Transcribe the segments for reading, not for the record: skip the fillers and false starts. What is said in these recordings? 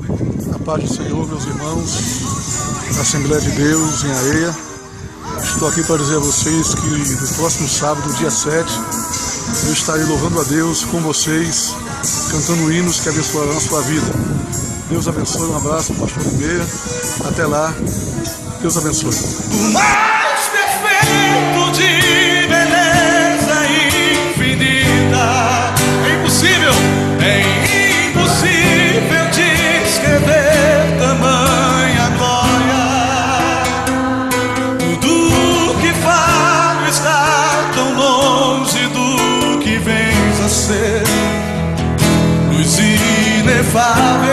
A paz do Senhor, meus irmãos da Assembleia de Deus em Areia. Estou aqui para dizer a vocês que no próximo sábado, dia 7, eu estarei louvando a Deus com vocês, cantando hinos que abençoarão a sua vida. Deus abençoe, um abraço, pastor Ribeira. Até lá, Deus abençoe. O mais perfeito de beleza infinita. É impossível descrever tamanha glória. Tudo que falo está tão longe do que vens a ser, luz inefável.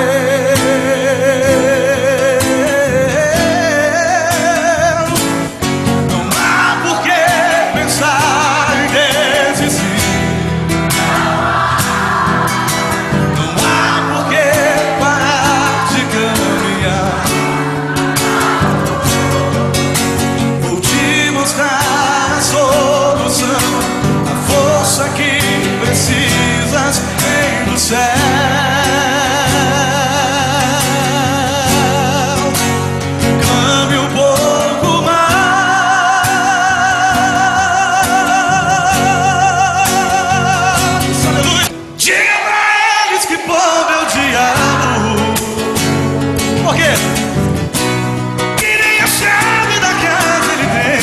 Precisas vem do céu. Clame um pouco mais. Aleluia. Diga pra eles que pobre é o diabo. Por quê? Que nem a chave da casa ele tem.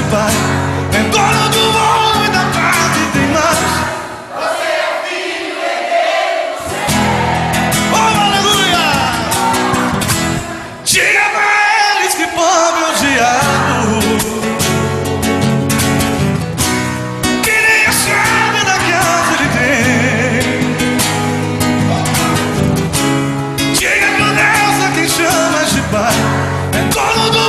Pai, é dono do mundo e da paz e tem mais. Você é o filho herdeiro do céu. Oh, aleluia! Diga pra eles que pobre é o diabo, que nem a chave da casa ele tem. Diga que o Deus a quem chamas de Pai é dono do